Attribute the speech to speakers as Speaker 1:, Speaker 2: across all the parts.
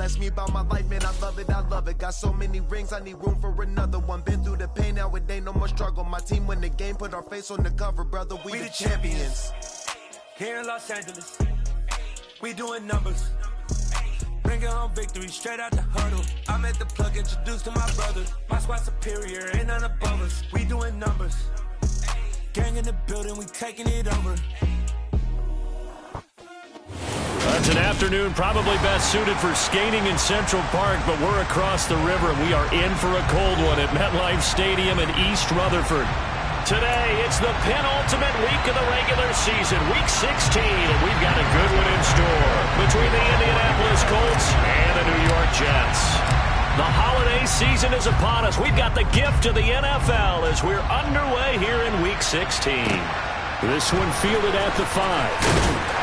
Speaker 1: ask me about my life, man, I love it, I love it. Got so many rings, I need room for another one. Been through the pain, now it ain't no more struggle. My team win the game, put our face on the cover, brother, we the champions.
Speaker 2: Here in Los Angeles, we doing numbers. Bringing home victory straight out the huddle. I'm at the plug, introduced to my brothers. My squad superior, ain't none above us. We doing numbers. Gang in the building, we taking it over.
Speaker 3: It's an afternoon probably best suited for skating in Central Park, but we're across the river and we are in for a cold one at MetLife Stadium in East Rutherford. Today, it's the penultimate week of the regular season, week 16, and we've got a good one in store between the Indianapolis Colts and the New York Jets. The holiday season is upon us. We've got the gift of the NFL as we're underway here in week 16. This one fielded at the 5.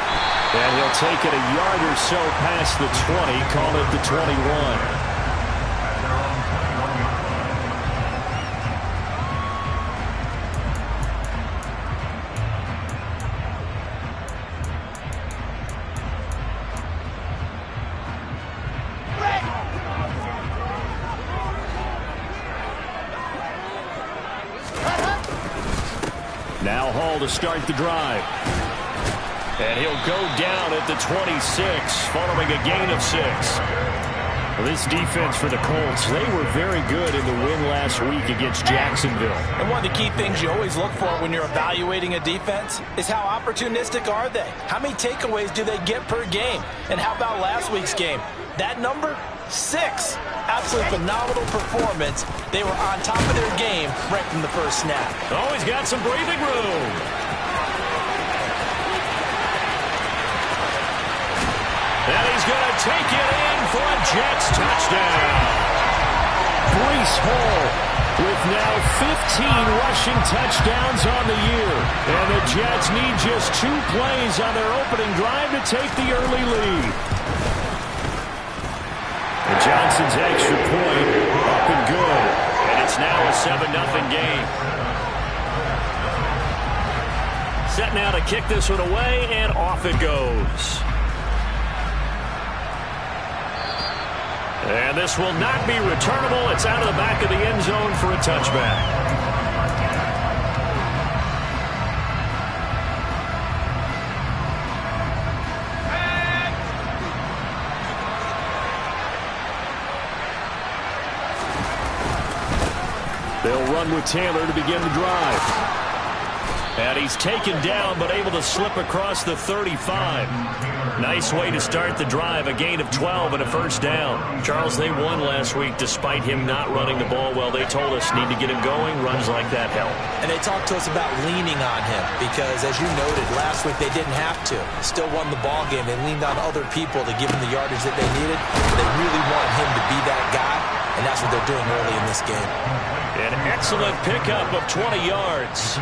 Speaker 3: And he'll take it a yard or so past the 20, call it the 21. Now Hall to start the drive. And he'll go down at the 26, following a gain of 6. Well, this defense for the Colts, they were very good in the win last week against Jacksonville.
Speaker 4: And one of the key things you always look for when you're evaluating a defense is how opportunistic are they? How many takeaways do they get per game? And how about last week's game? That number? 6. Absolutely phenomenal performance. They were on top of their game right from the first snap.
Speaker 3: Oh, he's got some breathing room. And he's going to take it in for a Jets touchdown. Breece Hall with now 15 rushing touchdowns on the year. And the Jets need just 2 plays on their opening drive to take the early lead. And Johnson's extra point up and good. And it's now a 7-0 game. Set now to kick this one away, and off it goes. And this will not be returnable. It's out of the back of the end zone for a touchback. They'll run with Taylor to begin the drive. And he's taken down, but able to slip across the 35. Nice way to start the drive, a gain of 12 and a first down. Charles, they won last week despite him not running the ball well. They told us need to get him going. Runs like that help.
Speaker 4: And they talked to us about leaning on him because, as you noted, last week they didn't have to. Still won the ball game. They leaned on other people to give him the yardage that they needed. They really want him to be that guy, and that's what they're doing early in this game.
Speaker 3: An excellent pickup of 20 yards.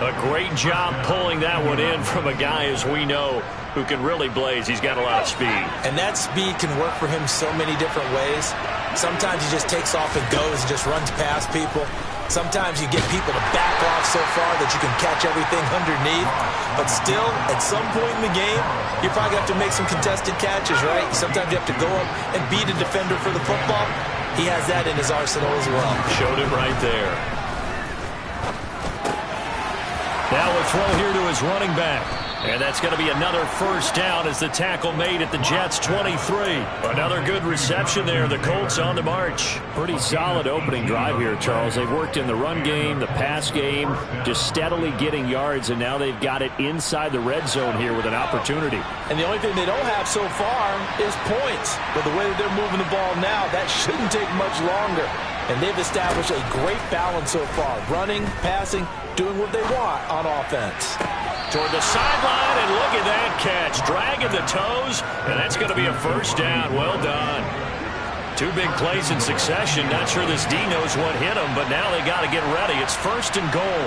Speaker 3: A great job pulling that one in from a guy, as we know, who can really blaze. He's got a lot of speed.
Speaker 4: And that speed can work for him so many different ways. Sometimes he just takes off and goes and just runs past people. Sometimes you get people to back off so far that you can catch everything underneath. But still, at some point in the game, you probably have to make some contested catches, right? Sometimes you have to go up and beat a defender for the football. He has that in his arsenal as well.
Speaker 3: Showed him right there. Now a throw here to his running back. And that's going to be another first down as the tackle made at the Jets' 23. Another good reception there. The Colts on the march. Pretty solid opening drive here, Charles. They've worked in the run game, the pass game, just steadily getting yards, and now they've got it inside the red zone here with an opportunity.
Speaker 4: And the only thing they don't have so far is points. But the way that they're moving the ball now, that shouldn't take much longer. And they've established a great balance so far. Running, passing, doing what they want on offense.
Speaker 3: Toward the sideline, and look at that catch. Dragging the toes, and that's going to be a first down. Well done. 2 big plays in succession. Not sure this D knows what hit him, but now they got to get ready. It's first and goal.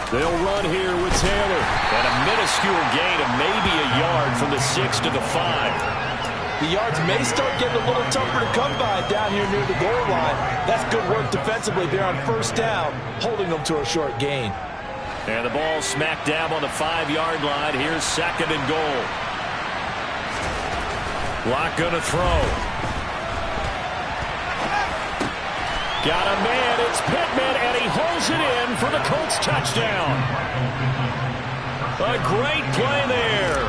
Speaker 3: They'll run here with Taylor. And a minuscule gain of maybe a yard from the 6 to the 5.
Speaker 4: The yards may start getting a little tougher to come by down here near the goal line. That's good work defensively there on first down, holding them to a short gain.
Speaker 3: And the ball smack dab on the 5-yard line. Here's 2nd and goal. Locke going to throw. Got a man. It's Pittman, and he holds it in for the Colts touchdown. A great play there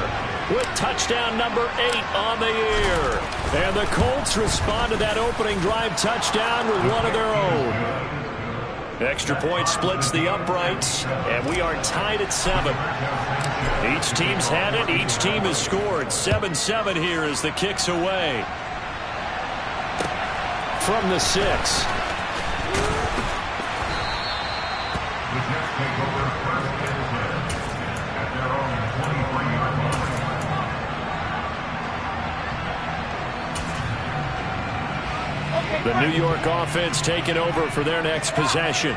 Speaker 3: with touchdown number 8 on the year. And the Colts respond to that opening drive touchdown with one of their own. Extra point splits the uprights, and we are tied at 7. Each team's had it. Each team has scored. 7-7 here as the kick's away. From the 6. The New York offense taking over for their next possession.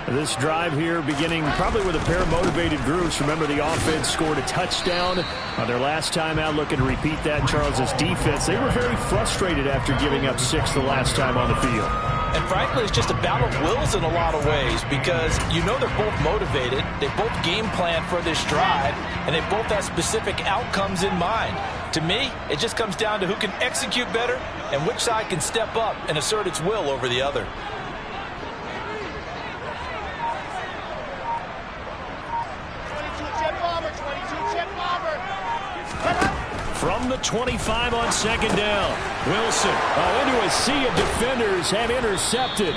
Speaker 3: This drive here beginning probably with a pair of motivated groups. Remember, the offense scored a touchdown on their last time out. Looking to repeat that. Charles's defense, they were very frustrated after giving up 6 the last time on the field.
Speaker 4: And frankly, it's just a battle of wills in a lot of ways, because you know they're both motivated, they both game plan for this drive, and they both have specific outcomes in mind. To me, it just comes down to who can execute better and which side can step up and assert its will over the other.
Speaker 3: From the 25 on 2nd down. Wilson into a sea of defenders and intercepted.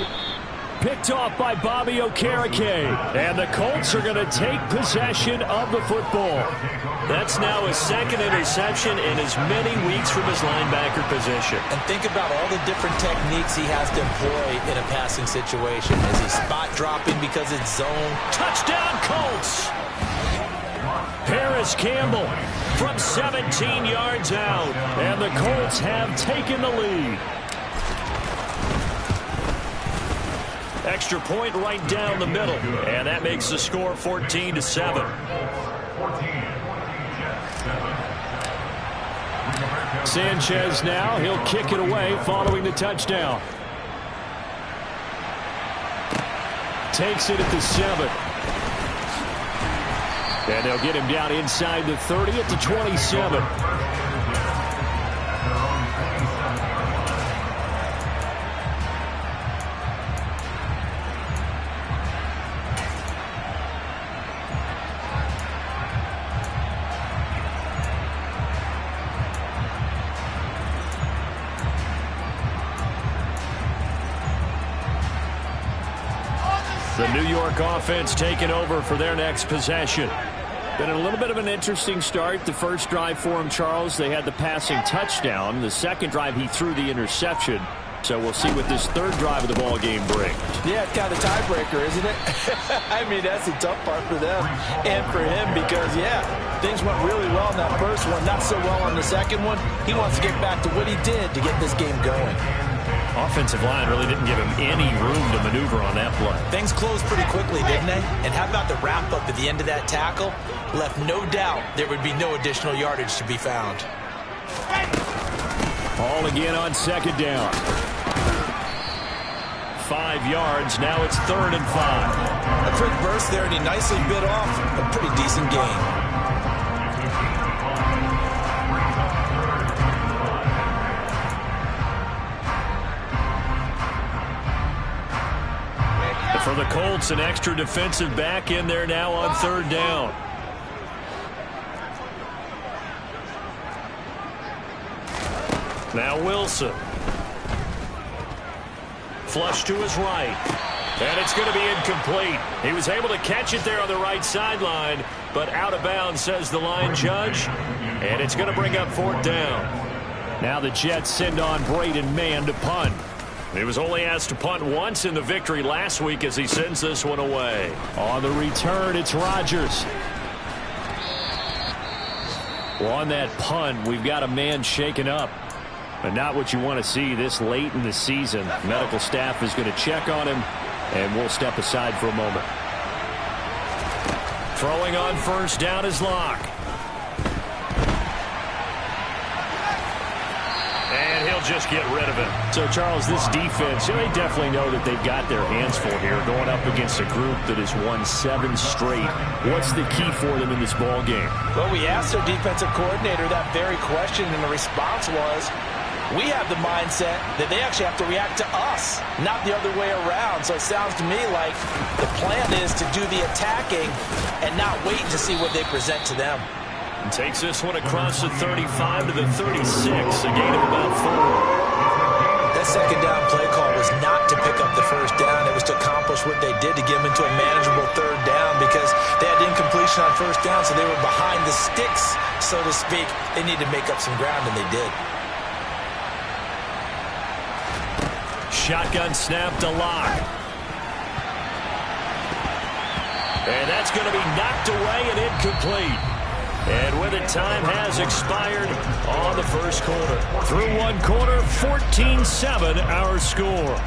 Speaker 3: Picked off by Bobby Okereke. And the Colts are going to take possession of the football. That's now his 2nd interception in as many weeks from his linebacker position.
Speaker 4: And think about all the different techniques he has to employ in a passing situation. Is he spot dropping because it's zone?
Speaker 3: Touchdown Colts! Paris Campbell from 17 yards out. And the Colts have taken the lead. Extra point right down the middle. And that makes the score 14-7. Sanchez now. He'll kick it away following the touchdown. Takes it at the 7. And they'll get him down inside the 30 at the 27. The New York offense taking over for their next possession. Been a little bit of an interesting start. The first drive for him, Charles, they had the passing touchdown. The second drive, he threw the interception. So we'll see what this third drive of the ball game brings.
Speaker 4: Yeah, it's kind of a tiebreaker, isn't it? I mean, that's the tough part for them and for him because, yeah, things went really well in that first one, not so well on the second one. He wants to get back to what he did to get this game going.
Speaker 3: Offensive line really didn't give him any room to maneuver on that play.
Speaker 4: Things closed pretty quickly, didn't they? And how about the wrap-up at the end of that tackle? Left no doubt there would be no additional yardage to be found.
Speaker 3: Ball again on 2nd down. 5 yards. Now it's 3rd and 5.
Speaker 4: A quick burst there, and he nicely bit off a pretty decent gain.
Speaker 3: For the Colts, an extra defensive back in there now on 3rd down. Now Wilson. Flush to his right. And it's going to be incomplete. He was able to catch it there on the right sideline, but out of bounds, says the line judge. And it's going to bring up 4th down. Now the Jets send on Braden Mann to punt. He was only asked to punt once in the victory last week as he sends this one away. On the return, it's Rodgers. Well, on that punt, we've got a man shaken up. But not what you want to see this late in the season. Medical staff is going to check on him, and we'll step aside for a moment. Throwing on 1st down is Locke. just get rid of it. So, Charles, this defense, they definitely know that they've got their hands full here going up against a group that has won 7 straight. What's the key for them in this ball game?
Speaker 4: Well, we asked their defensive coordinator that very question, and the response was, we have the mindset that they actually have to react to us, not the other way around. So it sounds to me like the plan is to do the attacking and not wait to see what they present to them.
Speaker 3: And takes this one across the 35 to the 36, a gain of about 4.
Speaker 4: That second down play call was not to pick up the first down. It was to accomplish what they did to get them into a manageable third down because they had incompletion on first down, so they were behind the sticks, so to speak. They needed to make up some ground, and they did.
Speaker 3: Shotgun snap to Locke. And that's going to be knocked away and incomplete. And with it, time has expired on the first quarter. Through one quarter, 14-7 our score.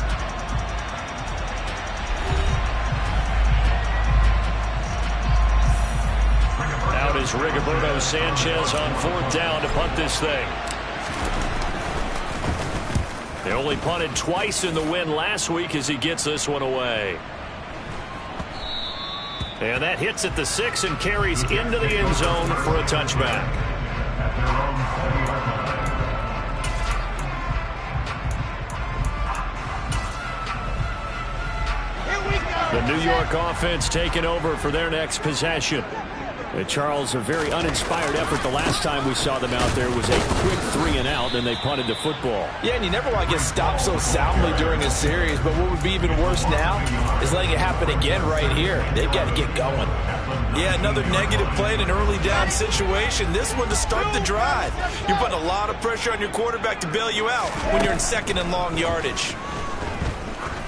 Speaker 3: Out is Rigoberto Sanchez on 4th down to punt this thing. They only punted twice in the win last week as he gets this one away. And that hits at the 6 and carries into the end zone for a touchback. The New York offense taking over for their next possession. Charles, a very uninspired effort. The last time we saw them out there was a quick 3-and-out, and they punted the football.
Speaker 4: Yeah, and you never want to get stopped so soundly during a series, but what would be even worse now is letting it happen again right here. They've got to get going. Yeah, another negative play in an early down situation. This one to start the drive. You're putting a lot of pressure on your quarterback to bail you out when you're in 2nd and long yardage.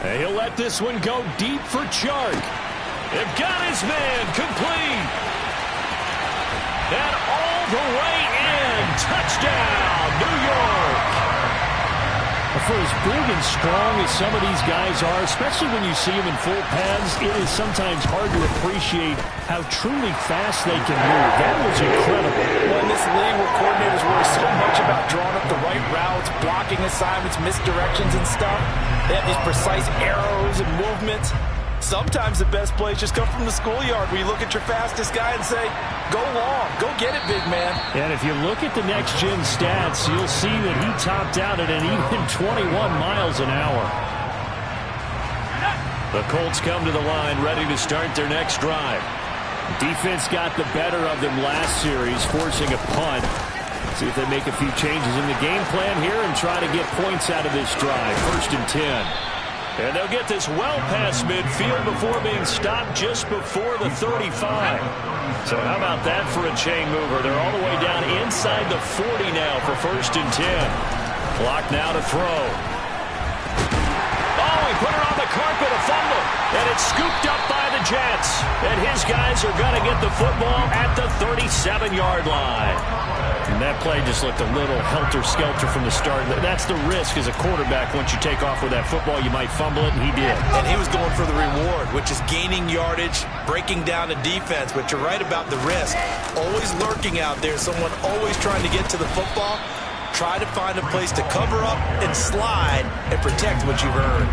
Speaker 3: And he'll let this one go deep for Chark. They've got his man complete. And all the way in. Touchdown, New York. For as big and strong as some of these guys are, especially when you see them in full pads, it is sometimes hard to appreciate how truly fast they can move. That was incredible.
Speaker 4: Well, in this league where coordinators worry so much about drawing up the right routes, blocking assignments, misdirections and stuff, they have these precise arrows and movements. Sometimes the best plays just come from the schoolyard where you look at your fastest guy and say, go long, go get it, big man.
Speaker 3: And if you look at the next-gen stats, you'll see that he topped out at an even 21 miles an hour. The Colts come to the line ready to start their next drive. Defense got the better of them last series, forcing a punt. See if they make a few changes in the game plan here and try to get points out of this drive. 1st and 10. And they'll get this well past midfield before being stopped just before the 35. So how about that for a chain mover? They're all the way down inside the 40 now for 1st and 10. Clock now to throw. Oh, he put her on the carpet, a fumble. And it's scooped up by the Jets. And his guys are going to get the football at the 37-yard line. And that play just looked a little helter-skelter from the start. That's the risk as a quarterback. Once you take off with that football, you might fumble it, and he did.
Speaker 4: And he was going for the reward, which is gaining yardage, breaking down a defense. But you're right about the risk. Always lurking out there, someone always trying to get to the football. Try to find a place to cover up and slide and protect what you've earned.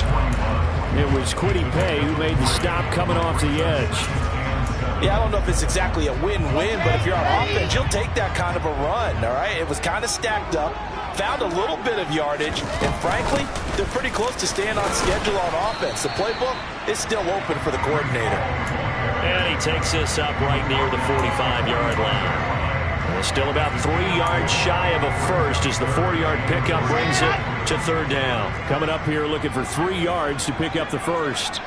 Speaker 3: It was Kwity Paye who made the stop coming off the edge.
Speaker 4: Yeah, I don't know if it's exactly a win-win, but if you're on offense, you'll take that kind of a run, all right? It was kind of stacked up, found a little bit of yardage, and frankly, they're pretty close to staying on schedule on offense. The playbook is still open for the coordinator.
Speaker 3: And he takes this up right near the 45-yard line. And still about 3 yards shy of a first as the 4-yard pickup brings it to 3rd down. Coming up here looking for 3 yards to pick up the first.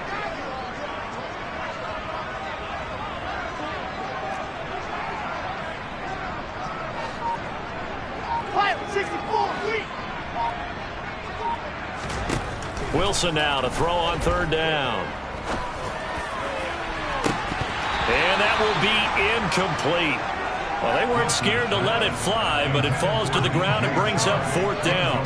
Speaker 3: Wilson now to throw on 3rd down. And that will be incomplete. Well, they weren't scared to let it fly, but it falls to the ground and brings up 4th down.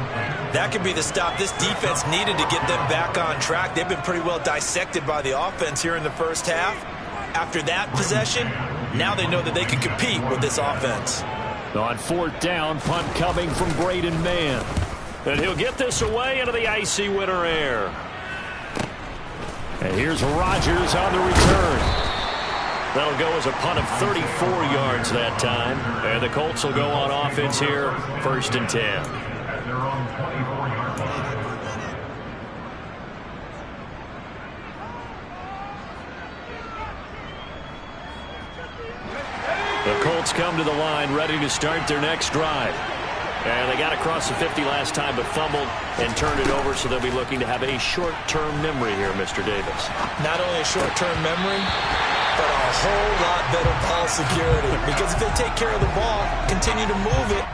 Speaker 4: That could be the stop this defense needed to get them back on track. They've been pretty well dissected by the offense here in the first half. After that possession, now they know that they can compete with this offense.
Speaker 3: On 4th down, punt coming from Braden Mann. And he'll get this away into the icy winter air. And here's Rodgers on the return. That'll go as a punt of 34 yards that time. And the Colts will go on offense here, 1st and 10. The Colts come to the line ready to start their next drive. And they got across the 50 last time but fumbled and turned it over, so they'll be looking to have a short-term memory here, Mr. Davis.
Speaker 4: Not only a short-term memory, but a whole lot better ball security. Because if they take care of the ball, continue to move it,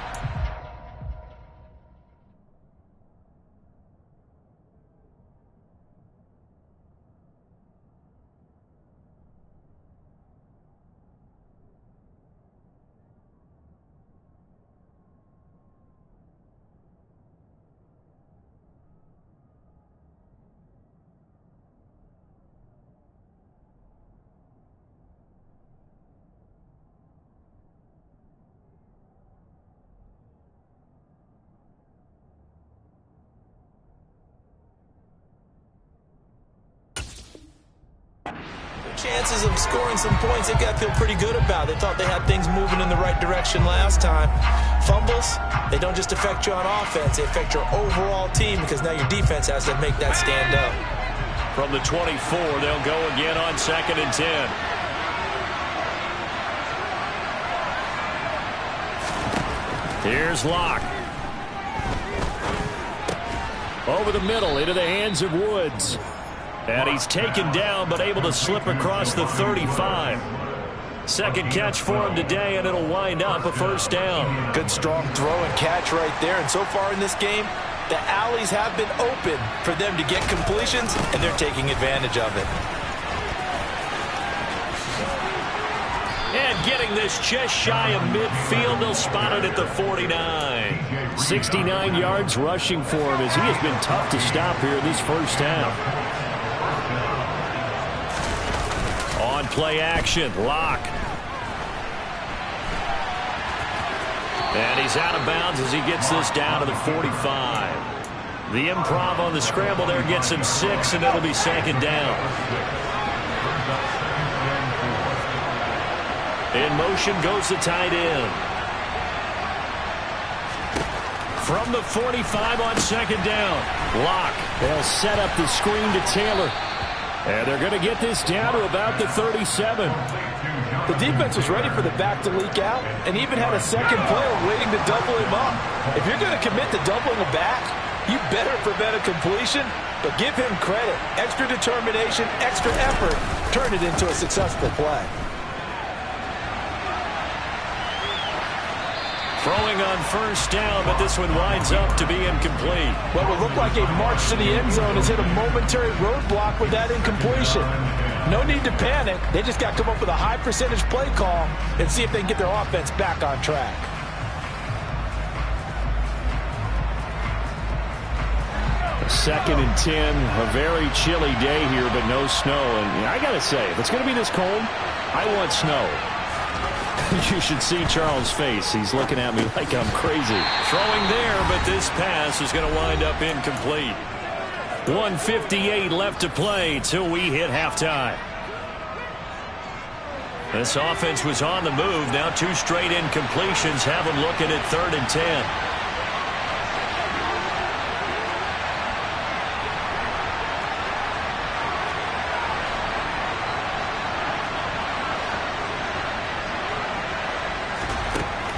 Speaker 4: chances of scoring some points, they've got to feel pretty good about. They thought they had things moving in the right direction last time. Fumbles, they don't just affect you on offense, they affect your overall team because now your defense has to make that stand up.
Speaker 3: From the 24, they'll go again on 2nd and 10. Here's Locke. Over the middle into the hands of Woods. And he's taken down, but able to slip across the 35. Second catch for him today, and it'll wind up a 1st down.
Speaker 4: Good, strong throw and catch right there. And so far in this game, the alleys have been open for them to get completions, and they're taking advantage of it.
Speaker 3: And getting this just shy of midfield, they'll spot it at the 49. 69 yards rushing for him as he has been tough to stop here this first half. On play action, Locke. And he's out of bounds as he gets this down to the 45. The improv on the scramble there gets him 6, and it'll be 2nd down. In motion goes the tight end. From the 45 on 2nd down, Locke. They'll set up the screen to Taylor. And they're going to get this down to about the 37.
Speaker 4: The defense was ready for the back to leak out and even had a second player waiting to double him up. If you're going to commit to doubling a back, you better prevent a completion, but give him credit. Extra determination, extra effort, turn it into a successful play.
Speaker 3: Throwing on 1st down, but this one winds up to be incomplete.
Speaker 4: What would look like a march to the end zone has hit a momentary roadblock with that incompletion. No need to panic. They just got to come up with a high percentage play call and see if they can get their offense back on track.
Speaker 3: Second and 10, a very chilly day here, but no snow. And I got to say, if it's going to be this cold, I want snow. You should see Charles' face. He's looking at me like I'm crazy. Throwing there, but this pass is going to wind up incomplete. 1:58 left to play till we hit halftime. This offense was on the move. Now 2 straight incompletions have them looking at 3rd and 10.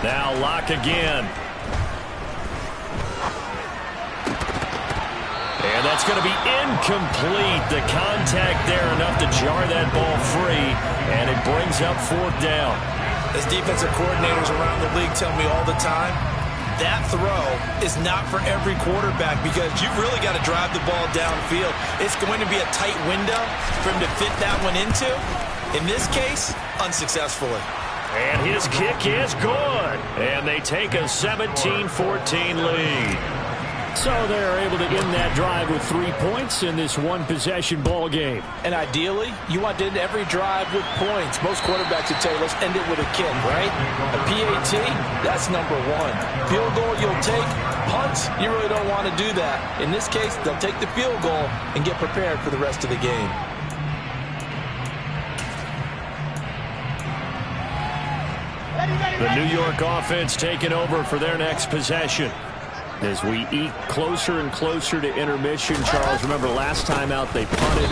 Speaker 3: Now Locke again. And that's going to be incomplete. The contact there enough to jar that ball free, and it brings up 4th down.
Speaker 4: As defensive coordinators around the league tell me all the time, that throw is not for every quarterback because you've really got to drive the ball downfield. It's going to be a tight window for him to fit that one into. In this case, unsuccessfully.
Speaker 3: And his kick is good. And they take a 17-14 lead. So they're able to end that drive with 3 points in this one-possession ball game.
Speaker 4: And ideally, you want to end every drive with points. Most quarterbacks would tell you, let's end it with a kick, right? A PAT, that's number one. Field goal, you'll take. Punts, you really don't want to do that. In this case, they'll take the field goal and get prepared for the rest of the game.
Speaker 3: The New York offense taking over for their next possession. As we eke closer and closer to intermission, Charles, remember last time out they punted.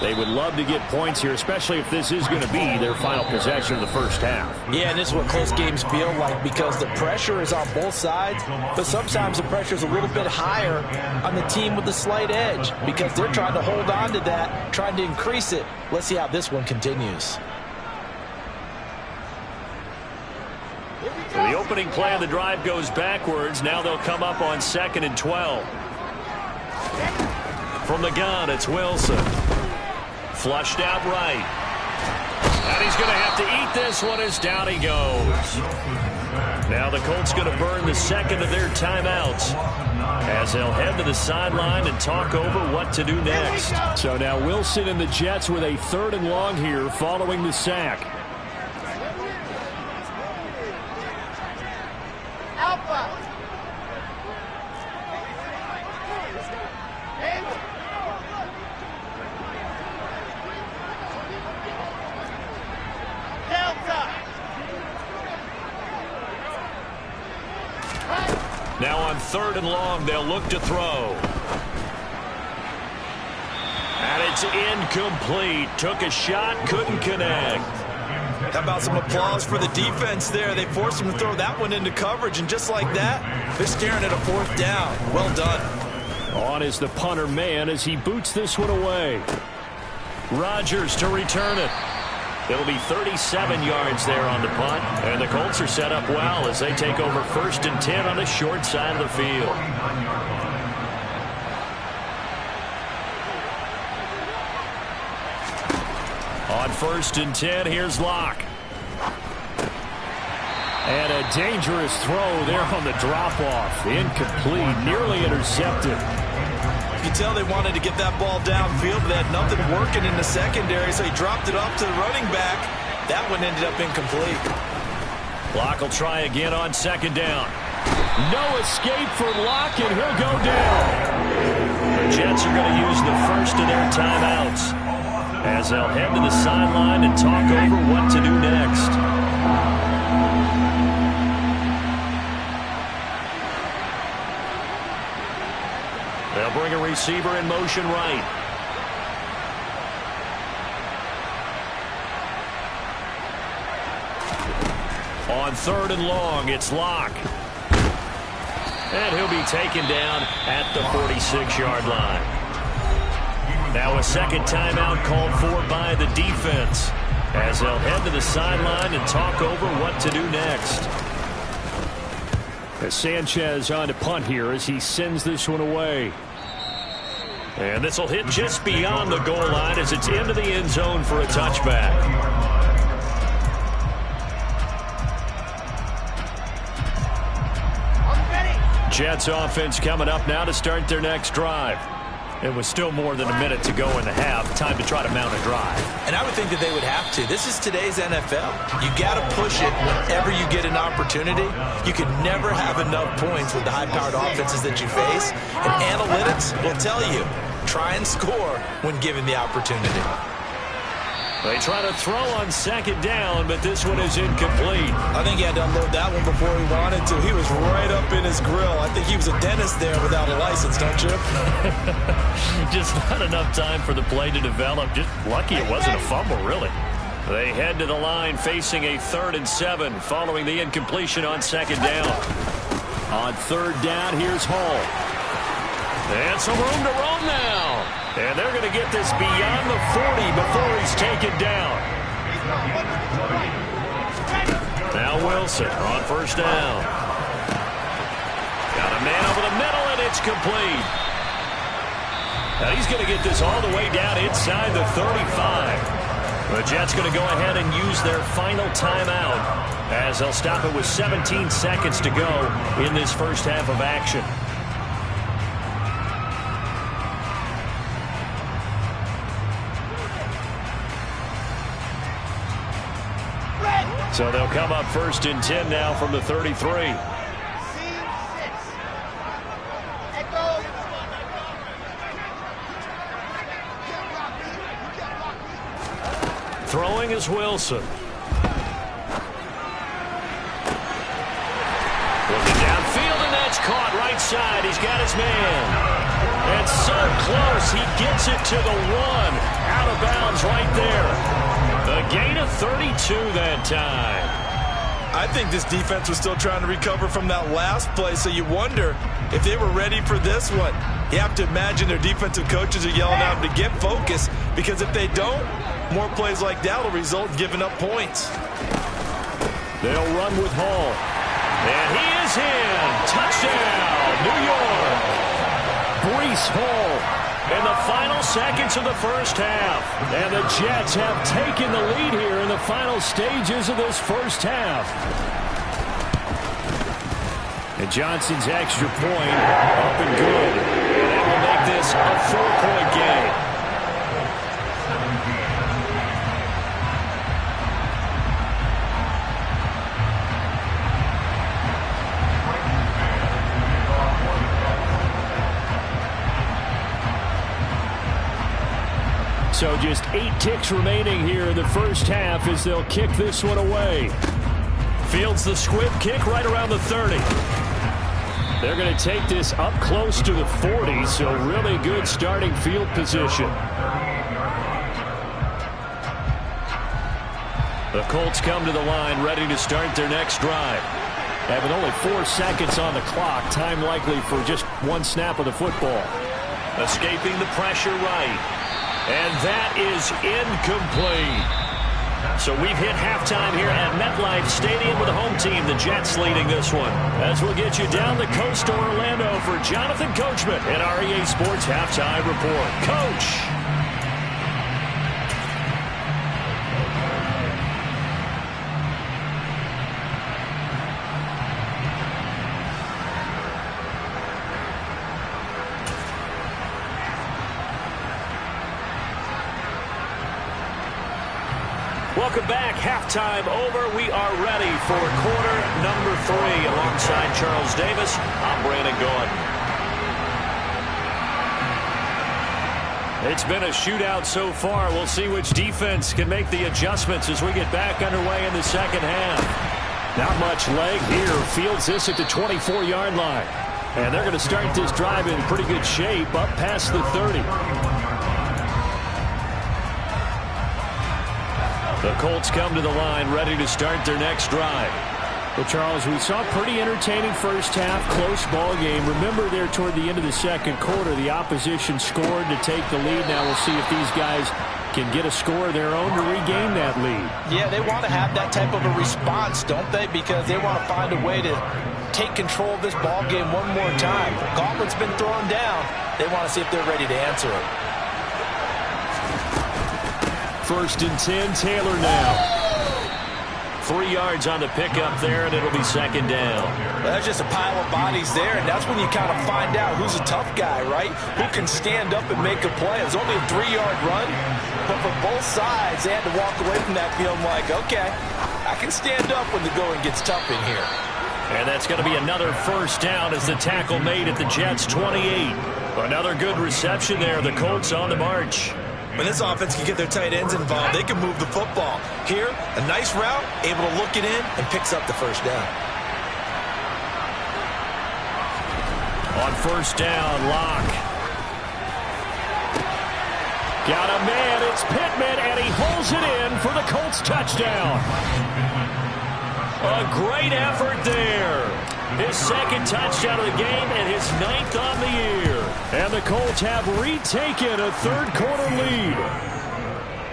Speaker 3: They would love to get points here, especially if this is going to be their final possession of the first half.
Speaker 4: Yeah, and this is what close games feel like because the pressure is on both sides, but sometimes the pressure is a little bit higher on the team with the slight edge because they're trying to hold on to that, trying to increase it. Let's see how this one continues.
Speaker 3: The opening play of the drive goes backwards. Now they'll come up on 2nd and 12. From the gun, it's Wilson. Flushed out right. And he's going to have to eat this one as down he goes. Now the Colts going to burn the second of their timeouts as they'll head to the sideline and talk over what to do next. So now Wilson and the Jets with a 3rd and long here following the sack. Now on 3rd and long, they'll look to throw. And it's incomplete. Took a shot, couldn't connect.
Speaker 4: How about some applause for the defense there? They forced him to throw that one into coverage, and just like that, they're staring at a 4th down. Well done.
Speaker 3: On is the punter man as he boots this one away. Rodgers to return it. It'll be 37 yards there on the punt. And the Colts are set up well as they take over 1st and 10 on the short side of the field. On 1st and 10, here's Locke. And a dangerous throw there on the drop-off. Incomplete, nearly intercepted.
Speaker 4: You can tell they wanted to get that ball downfield, but they had nothing working in the secondary, so he dropped it off to the running back. That one ended up incomplete.
Speaker 3: Locke will try again on 2nd down. No escape for Locke, and he'll go down. The Jets are going to use the first of their timeouts as they'll head to the sideline and talk over what to do next. They'll bring a receiver in motion right. On 3rd and long, it's Locke. And he'll be taken down at the 46-yard line. Now a 2nd timeout called for by the defense as they'll head to the sideline and talk over what to do next. Sanchez on to punt here as he sends this one away. And this will hit just beyond the goal line as it's into the end zone for a touchback. Jets offense coming up now to start their next drive. It was still more than a minute to go in the half. Time to try to mount a drive. And I would think that they would have to. This is today's NFL. You got to push it whenever you get an opportunity. You can never have enough points with the high-powered offenses that you face. And analytics will tell you, try and score when given the opportunity. They try to throw on 2nd down, but this one is incomplete. I think he had to unload that one before he wanted to. He was right up in his grill. I think he was a dentist there without a license, don't you? Just not enough time for the play to develop. Just lucky it wasn't a fumble, really. They head to the line facing a 3rd and 7 following the incompletion on 2nd down. On 3rd down, here's Hall. And some room to roam now. And they're going to get this beyond the 40 before he's taken down. Now Wilson on 1st down. Got a man over the middle, and it's complete. Now he's going to get this all the way down inside the 35. The Jets going to go ahead and use their final timeout as they'll stop it with 17 seconds to go in this first half of action. So they'll come up 1st and 10 now from the 33. Throwing is Wilson. Looking downfield, and that's caught right side. He's got his man. And so close, he gets it to the 1. Out of bounds right there. A gain of 32 that time.
Speaker 4: I think this defense was still trying to recover from that last play, so you wonder if they were ready for this one. You have to imagine their defensive coaches are yelling at them to get focused, because if they don't, more plays like that will result in giving up points.
Speaker 3: They'll run with Hall. And he is in. Touchdown, New York. Breece Hall in the final seconds of the first half. And the Jets have taken the lead here in the final stages of this first half. And Johnson's extra point up and good. And that will make this a 4-point game. So just 8 ticks remaining here in the first half as they'll kick this one away. Fields the squib kick right around the 30. They're going to take this up close to the 40, so really good starting field position. The Colts come to the line ready to start their next drive. Having only 4 seconds on the clock, time likely for just 1 snap of the football. Escaping the pressure right. And that is incomplete. So we've hit halftime here at MetLife Stadium with the home team, the Jets, leading this one. As we'll get you down the coast to Orlando for Jonathan Coachman and our EA Sports Halftime Report. Coach. Welcome back. Halftime over. We are ready for quarter number 3. Alongside Charles Davis, I'm Brandon Gordon. It's been a shootout so far. We'll see which defense can make the adjustments as we get back underway in the second half. Not much leg here. Fields this at the 24-yard line. And they're going to start this drive in pretty good shape up past the 30. The Colts come to the line ready to start their next drive. Well, Charles, we saw a pretty entertaining first half, close ball game. Remember there toward the end of the second quarter, the opposition scored to take the lead. Now we'll see if these guys can get a score of their own to regain that lead.
Speaker 4: Yeah, they want to have that type of a response, don't they? Because they want to find a way to take control of this ball game one more time. The gauntlet's been thrown down. They want to see if they're ready to answer it.
Speaker 3: 1st and 10, Taylor now. 3 yards on the pickup there, and it'll be 2nd down.
Speaker 4: Well, there's just a pile of bodies there, and that's when you kind of find out who's a tough guy, right? Who can stand up and make a play. It was only a 3-yard run, but for both sides, they had to walk away from that feeling like, okay, I can stand up when the going gets tough in here.
Speaker 3: And that's going to be another 1st down as the tackle made at the Jets' 28. Another good reception there. The Colts on the march.
Speaker 4: When this offense can get their tight ends involved, they can move the football. Here, a nice route, able to look it in, and picks up the 1st down.
Speaker 3: On 1st down, Locke. Got a man, it's Pittman, and he holds it in for the Colts touchdown. A great effort there. His 2nd touchdown of the game and his 9th on the year. And the Colts have retaken a 3rd quarter lead.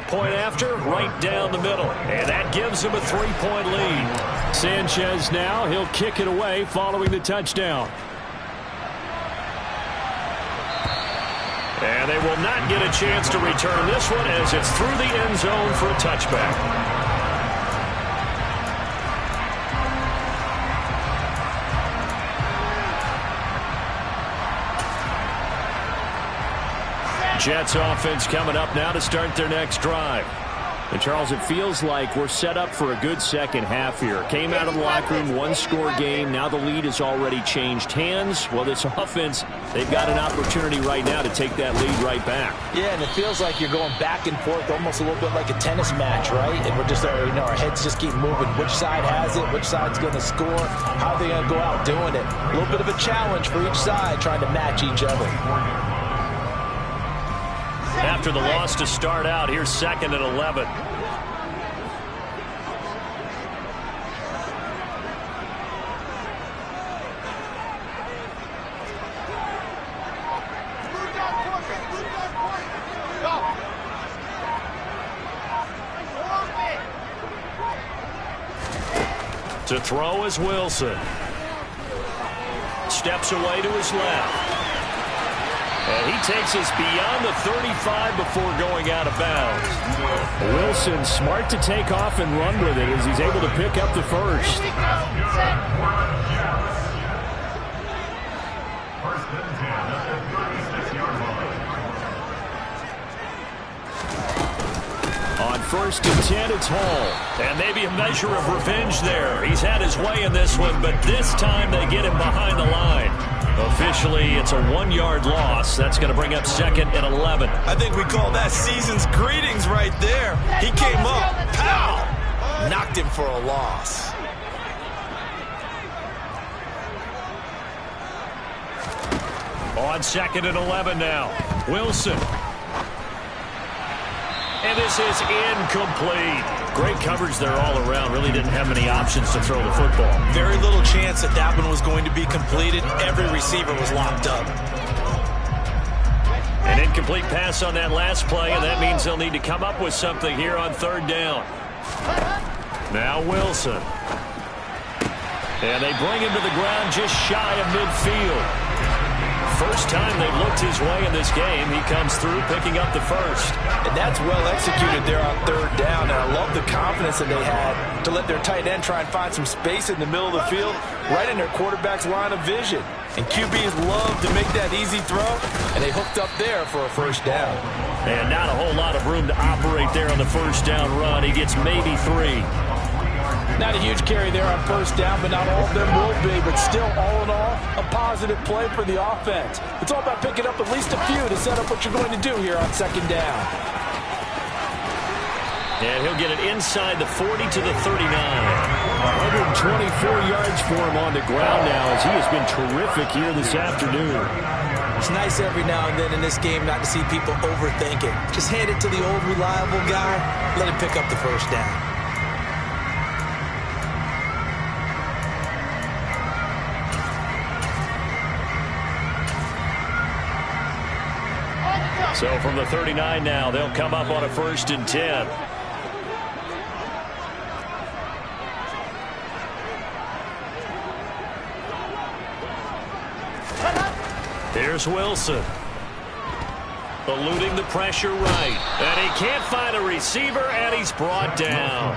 Speaker 3: Point after, right down the middle. And that gives him a 3-point lead. Sanchez now, he'll kick it away following the touchdown. And they will not get a chance to return this one as it's through the end zone for a touchback. Jets offense coming up now to start their next drive. And, Charles, it feels like we're set up for a good second half here. Came out of the locker room, one-score game. Now the lead has already changed hands. Well, this offense, they've got an opportunity right now to take that lead right back.
Speaker 4: Yeah, and it feels like you're going back and forth almost a little bit like a tennis match, right? And we're just, our heads just keep moving. Which side has it? Which side's going to score? How are they going to go out doing it? A little bit of a challenge for each side trying to match each other.
Speaker 3: After the loss to start out, here's 2nd and 11. To throw is Wilson. Steps away to his left. And he takes us beyond the 35 before going out of bounds. Wilson smart to take off and run with it as he's able to pick up the first. On 1st and 10, it's Hall. And maybe a measure of revenge there. He's had his way in this one, but this time they get him behind the line. Officially, it's a 1-yard loss. That's going to bring up 2nd and 11.
Speaker 5: I think we call that season's greetings right there. He came up, pow! Knocked him for a loss.
Speaker 3: On 2nd and 11 now. Wilson. And this is incomplete. Great coverage there all around. Really didn't have many options to throw the football.
Speaker 5: Very little chance that that one was going to be completed. Every receiver was locked up.
Speaker 3: An incomplete pass on that last play, and that means they'll need to come up with something here on 3rd down. Now Wilson. And they bring him to the ground just shy of midfield. First time they've looked his way in this game. He comes through picking up the first.
Speaker 5: And that's well executed there on 3rd down. And I love the confidence that they had to let their tight end try and find some space in the middle of the field, right in their quarterback's line of vision. And QBs love to make that easy throw, and they hooked up there for a 1st down.
Speaker 3: And not a whole lot of room to operate there on the 1st down run. He gets maybe 3.
Speaker 4: Not a huge carry there on 1st down, but not all of them will be. But still, all in all, a positive play for the offense. It's all about picking up at least a few to set up what you're going to do here on 2nd down.
Speaker 3: And he'll get it inside the 40 to the 39. 124 yards for him on the ground now as he has been terrific here this afternoon.
Speaker 4: It's nice every now and then in this game not to see people overthink it. Just hand it to the old reliable guy. Let him pick up the 1st down.
Speaker 3: So from the 39 now, they'll come up on a 1st and 10. Here's Wilson. Eluding the pressure right. And he can't find a receiver, and he's brought down.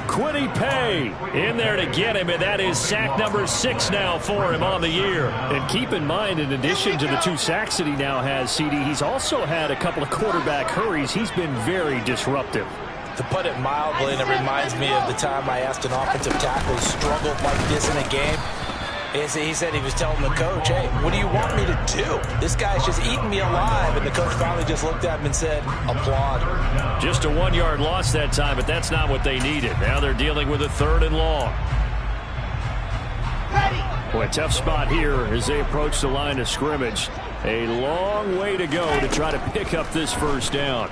Speaker 3: Quiddy Pay in there to get him, and that is sack number 6 now for him on the year. And keep in mind, in addition to the 2 sacks that he now has, CD, he's also had a couple of quarterback hurries. He's been very disruptive.
Speaker 4: To put it mildly, and it reminds me of the time I asked an offensive tackle who struggled like this in a game. He said he was telling the coach, hey, what do you want me to do? This guy's just eating me alive. And the coach finally just looked at him and said, applaud.
Speaker 3: Just a 1-yard loss that time, but that's not what they needed. Now they're dealing with a 3rd and long. Boy, tough spot here as they approach the line of scrimmage. A long way to go to try to pick up this 1st down.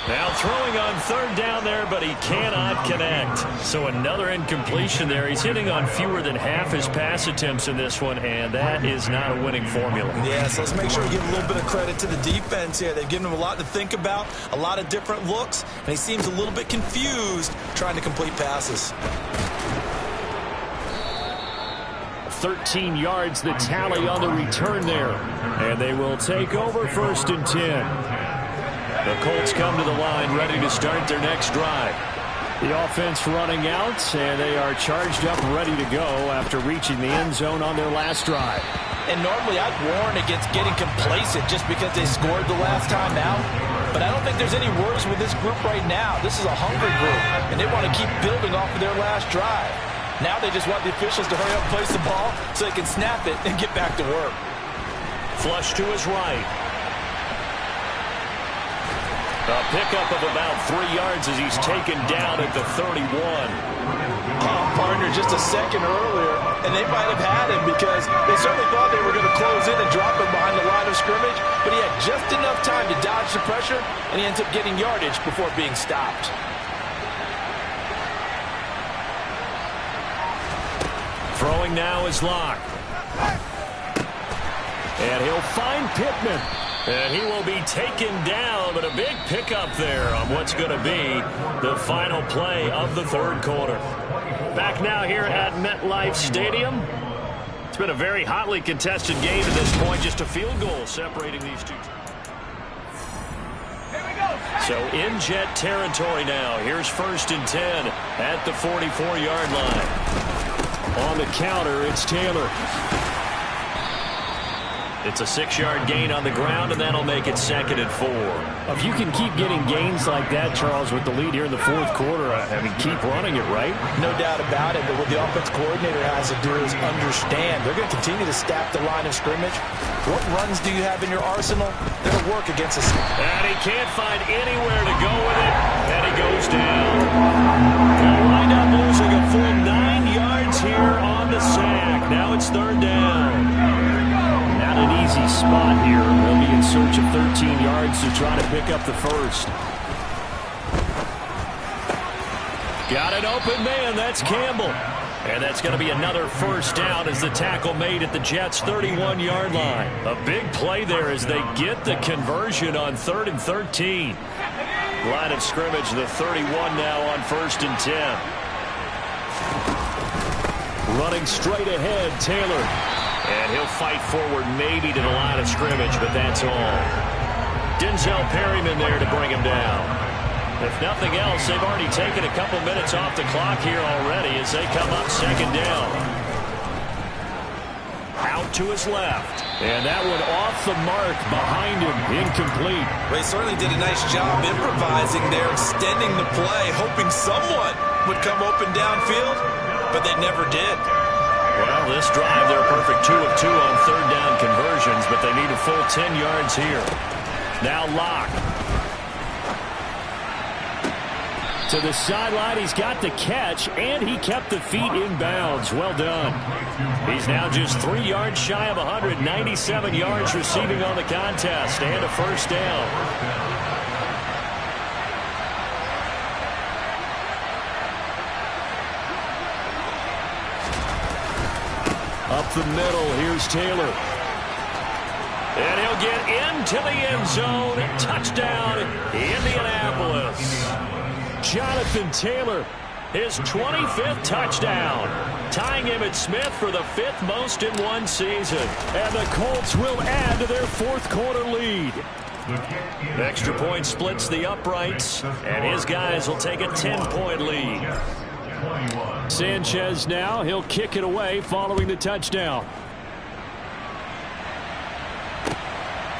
Speaker 3: Now throwing on 3rd down there, but he cannot connect. So another incompletion there. He's hitting on fewer than half his pass attempts in this one, and that is not a winning formula.
Speaker 5: Yeah, so let's make sure we give a little bit of credit to the defense here. They've given him a lot to think about, a lot of different looks, and he seems a little bit confused trying to complete passes.
Speaker 3: 13 yards the tally on the return there. And they will take over 1st and 10. The Colts come to the line ready to start their next drive. The offense running out, and they are charged up ready to go after reaching the end zone on their last drive.
Speaker 4: And normally I'd warn against getting complacent just because they scored the last time out.
Speaker 5: But I don't think there's any worries with this group right now. This is a hungry group, and they want to keep building off of their last drive. Now they just want the officials to hurry up and place the ball so they can snap it and get back to work.
Speaker 3: Flush to his right. A pickup of about 3 yards as he's taken down at the 31.
Speaker 5: Partner, just a second earlier, and they might have had him because they certainly thought they were going to close in and drop him behind the line of scrimmage, but he had just enough time to dodge the pressure, and he ends up getting yardage before being stopped.
Speaker 3: Throwing now is Locke. And he'll find Pittman. And he will be taken down, but a big pickup there on what's going to be the final play of the third quarter. Back now here at MetLife Stadium. It's been a very hotly contested game to this point, just a field goal separating these two. So in Jet territory now. Here's 1st and 10 at the 44-yard line. On the counter, it's Taylor. It's a 6-yard gain on the ground, and that'll make it 2nd and 4.
Speaker 6: If you can keep getting gains like that, Charles, with the lead here in the fourth quarter, I mean, keep running it, right?
Speaker 5: No doubt about it, but what the offense coordinator has to do is understand. They're going to continue to stack the line of scrimmage. What runs do you have in your arsenal that'll work against us?
Speaker 3: And he can't find anywhere to go with it, and he goes down. They'll wind up losing a full 9 yards here on the sack. Now it's 3rd down. An easy spot here. They'll be in search of 13 yards to try to pick up the first. Got an open man. That's Campbell. And that's going to be another first down as the tackle made at the Jets' 31-yard line. A big play there as they get the conversion on 3rd and 13. Line of scrimmage, the 31 now on 1st and 10. Running straight ahead, Taylor. And he'll fight forward maybe to the line of scrimmage, but that's all. Denzel Perryman there to bring him down. If nothing else, they've already taken a couple minutes off the clock here already as they come up 2nd down. Out to his left. And that one off the mark behind him. Incomplete.
Speaker 5: They certainly did a nice job improvising there, extending the play, hoping someone would come open downfield, but they never did.
Speaker 3: Well, this drive, they're a perfect 2 of 2 on 3rd down conversions, but they need a full 10 yards here. Now Locke. To the sideline, he's got the catch, and he kept the feet in bounds. Well done. He's now just 3 yards shy of 197 yards receiving on the contest, and a first down. Up the middle, here's Taylor. And he'll get into the end zone. Touchdown, Indianapolis. Jonathan Taylor, his 25th touchdown, tying him at Smith for the 5th most in one season. And the Colts will add to their fourth quarter lead. Extra point splits the uprights, and his guys will take a 10-point lead.
Speaker 6: Sanchez now, he'll kick it away following the touchdown.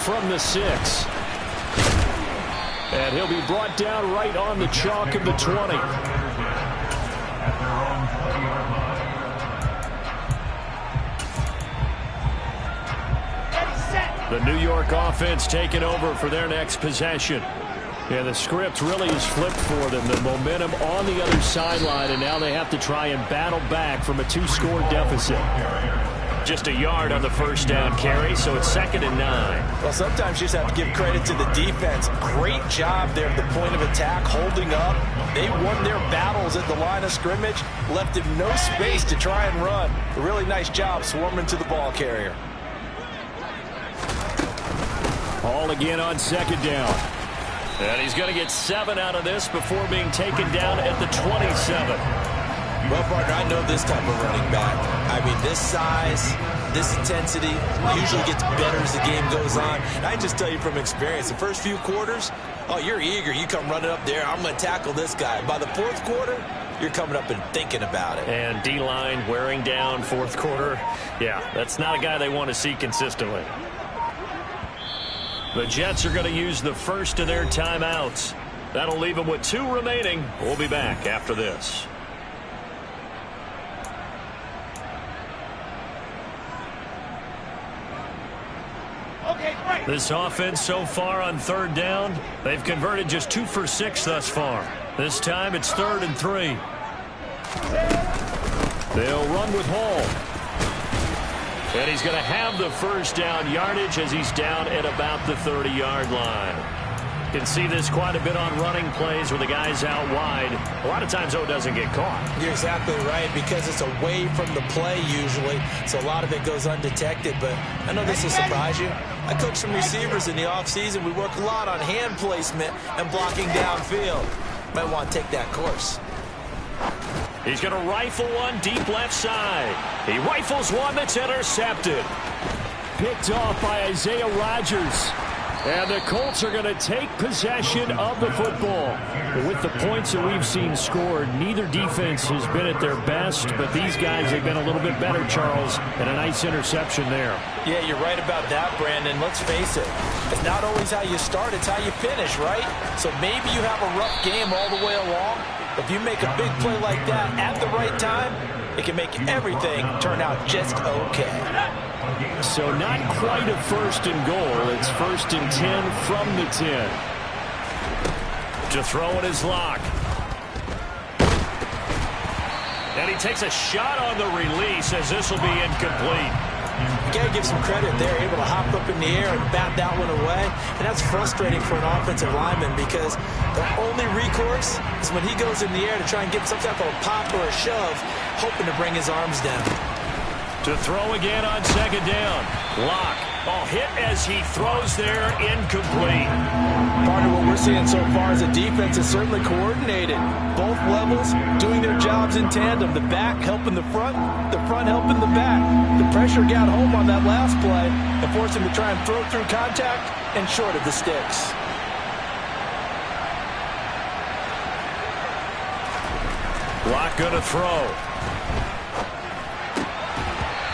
Speaker 6: From the 6. And he'll be brought down right on the chalk of the 20. The New York offense taking over for their next possession. Yeah, the script really is flipped for them. The momentum on the other sideline, and now they have to try and battle back from a 2-score deficit. Just a yard on the first down carry, so it's 2nd and 9.
Speaker 5: Well, sometimes you just have to give credit to the defense. Great job there at the point of attack, holding up. They won their battles at the line of scrimmage, left him no space to try and run. A really nice job swarming to the ball carrier.
Speaker 6: All again on 2nd down.
Speaker 3: And he's going to get 7 out of this before being taken down at the 27.
Speaker 5: Well, partner, I know this type of running back. I mean, this size, this intensity usually gets better as the game goes on. And I just tell you from experience, the first few quarters, oh, you're eager. You come running up there, I'm going to tackle this guy. By the fourth quarter, you're coming up and thinking about it.
Speaker 3: And D-line wearing down fourth quarter. Yeah, that's not a guy they want to see consistently. The Jets are going to use the first of their timeouts. That'll leave them with 2 remaining. We'll be back after this. This offense so far on 3rd down, they've converted just 2 for 6 thus far. This time it's 3rd and 3. They'll run with Hall. And he's going to have the first down yardage as he's down at about the 30-yard line. You can see this quite a bit on running plays where the guy's out wide. A lot of times, though, it doesn't get caught.
Speaker 4: You're exactly right, because it's away from the play usually, so a lot of it goes undetected. But I know this will surprise you. I coach some receivers in the offseason. We work a lot on hand placement and blocking downfield. Might want to take that course.
Speaker 3: He's going to rifle one deep left side. He rifles one that's intercepted. Picked off by Isaiah Rodgers. And the Colts are going to take possession of the football. With the points that we've seen scored, neither defense has been at their best, but these guys have been a little bit better, Charles, and a nice interception there.
Speaker 5: Yeah, you're right about that, Brandon. Let's face it. It's not always how you start, it's how you finish, right? So maybe you have a rough game all the way along. If you make a big play like that at the right time, it can make everything turn out just okay.
Speaker 3: So not quite a 1st and goal. It's 1st and 10 from the 10. To throw it is Locke. And he takes a shot on the release as this will be incomplete.
Speaker 4: You got to give some credit there, able to hop up in the air and bat that one away. And that's frustrating for an offensive lineman because the only recourse is when he goes in the air to try and get some type of a pop or a shove, hoping to bring his arms down.
Speaker 3: To throw again on 2nd down. Locke. Hit as he throws there, incomplete.
Speaker 5: Part of what we're seeing so far as a defense is certainly coordinated. Both levels doing their jobs in tandem. The back helping the front helping the back. The pressure got home on that last play and forced him to try and throw through contact and short of the sticks.
Speaker 3: Locke going to throw.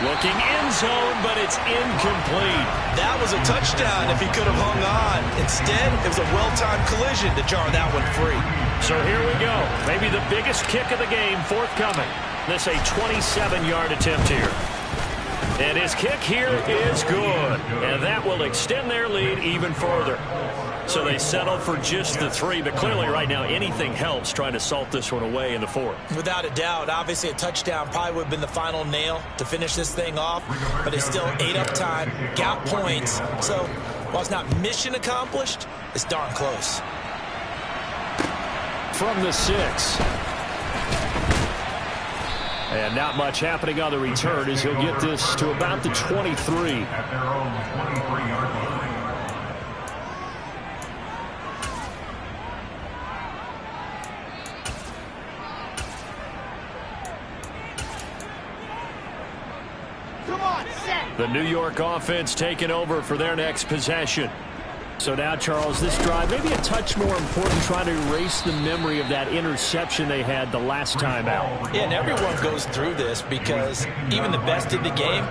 Speaker 3: Looking end zone, but it's incomplete.
Speaker 5: That was a touchdown if he could have hung on. Instead, it was a well-timed collision to jar that one free.
Speaker 3: So here we go. Maybe the biggest kick of the game forthcoming. This a 27-yard attempt here. And his kick here is good. And that will extend their lead even further. So they settle for just the 3, but clearly right now anything helps trying to salt this one away in the 4th.
Speaker 4: Without a doubt, obviously a touchdown probably would have been the final nail to finish this thing off, but it's still ate up time, got points. So while it's not mission accomplished, it's darn close.
Speaker 3: From the 6. And not much happening on the return as he'll get this to about the 23.
Speaker 7: At their own 23-yard line.
Speaker 3: The New York offense taking over for their next possession. So now, Charles, this drive maybe a touch more important, trying to erase the memory of that interception they had the last time out.
Speaker 5: Yeah, and everyone goes through this because even the best in the game,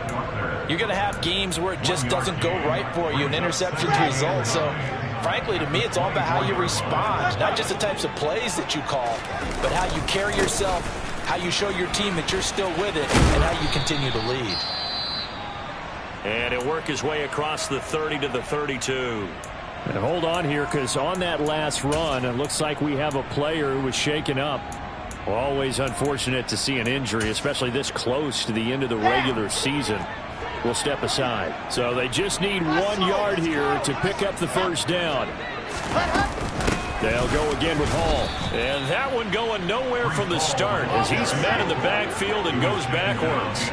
Speaker 5: you're going to have games where it just doesn't go right for you, and interceptions result. So, frankly, to me, it's all about how you respond, not just the types of plays that you call, but how you carry yourself, how you show your team that you're still with it, and how you continue to lead.
Speaker 3: And he'll work his way across the 30 to the 32. And hold on here, because on that last run, it looks like we have a player who was shaken up. Well, always unfortunate to see an injury, especially this close to the end of the regular season. We'll step aside. So they just need 1 yard here to pick up the first down. They'll go again with Hall. And that one going nowhere from the start as he's met in the backfield and goes backwards.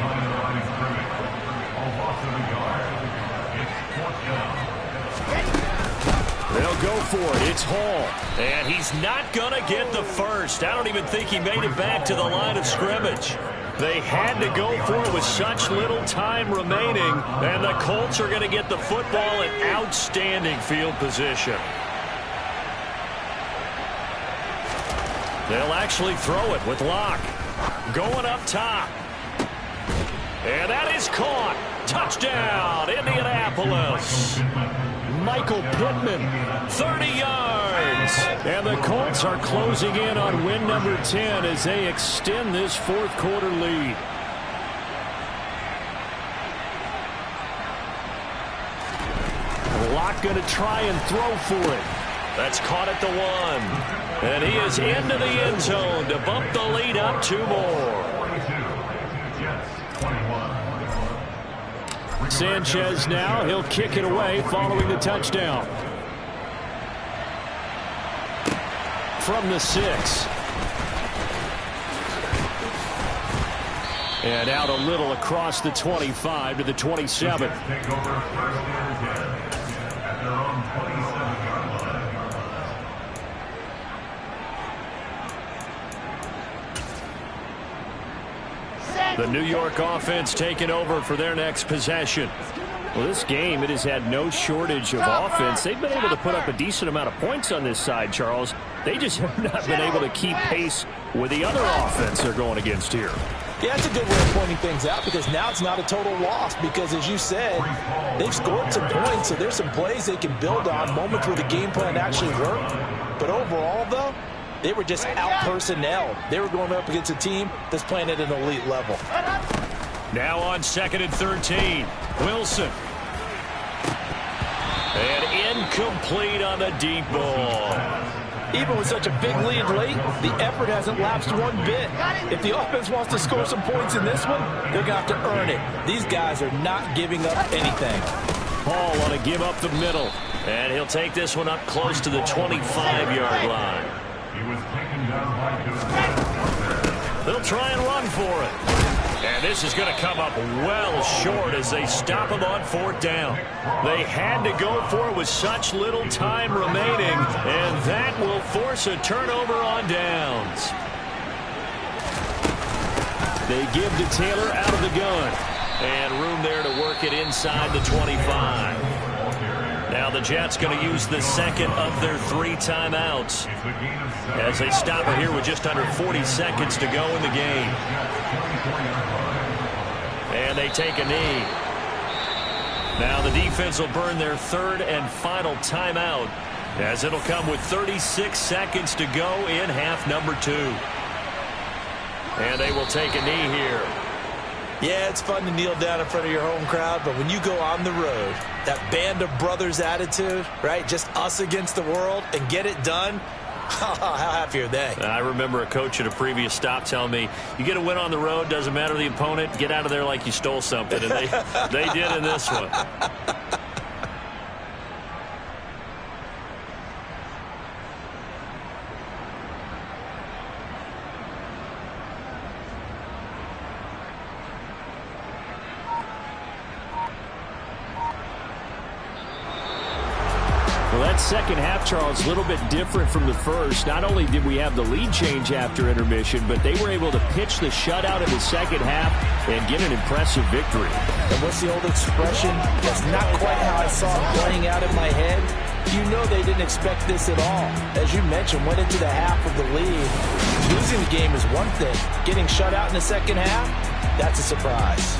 Speaker 3: They'll go for it. It's Hall. And he's not going to get the first. I don't even think he made it back to the line of scrimmage. They had to go for it with such little time remaining. And the Colts are going to get the football in outstanding field position. They'll actually throw it with Locke. Going up top. And that is caught. Touchdown, Indianapolis. Michael Pittman, 30 yards. And the Colts are closing in on win number 10 as they extend this fourth quarter lead. Locke going to try and throw for it. That's caught at the 1. And he is into the end zone to bump the lead up 2 more. Sanchez now, he'll kick it away following the touchdown. From the 6. And out a little across the 25 to the 27.
Speaker 7: Take over first and 10 at their own 27-yard line.
Speaker 3: The New York offense taking over for their next possession. Well, this game, it has had no shortage of offense. They've been able to put up a decent amount of points on this side, Charles. They just have not been able to keep pace with the other offense they're going against here.
Speaker 4: Yeah, that's a good way of pointing things out because now it's not a total loss because, as you said, they've scored some points, so there's some plays they can build on, moments where the game plan actually worked. But overall, though, they were just out-personnel. They were going up against a team that's playing at an elite level.
Speaker 3: Now on 2nd and 13, Wilson. And incomplete on the deep ball.
Speaker 5: Even with such a big lead late, the effort hasn't lapsed one bit. If the offense wants to score some points in this one, they're going to have to earn it. These guys are not giving up anything.
Speaker 3: Paul on a give up the middle. And he'll take this one up close to the 25-yard line.
Speaker 7: He was taken down by Good.
Speaker 3: They'll try and run for it. And this is going to come up well short as they stop him on 4th down. They had to go for it with such little time remaining, and that will force a turnover on downs. They give to Taylor out of the gun. And room there to work it inside the 25. Now the Jets going to use the second of their 3 timeouts as they stop it here with just under 40 seconds to go in the game. And they take a knee. Now the defense will burn their 3rd and final timeout as it'll come with 36 seconds to go in half number 2. And they will take a knee here.
Speaker 4: Yeah, it's fun to kneel down in front of your home crowd, but when you go on the road, that band of brothers attitude, right, just us against the world and get it done, how happy are they?
Speaker 3: I remember a coach at a previous stop telling me, you get a win on the road, doesn't matter the opponent, get out of there like you stole something. And they did in this one. Second half, Charles, a little bit different from the first. Not only did we have the lead change after intermission, but they were able to pitch the shutout in the second half and get an impressive victory.
Speaker 4: And what's the old expression? That's not quite how I saw it playing out in my head. You know they didn't expect this at all. As you mentioned, went into the half of the lead. Losing the game is one thing. Getting shut out in the second half, that's a surprise.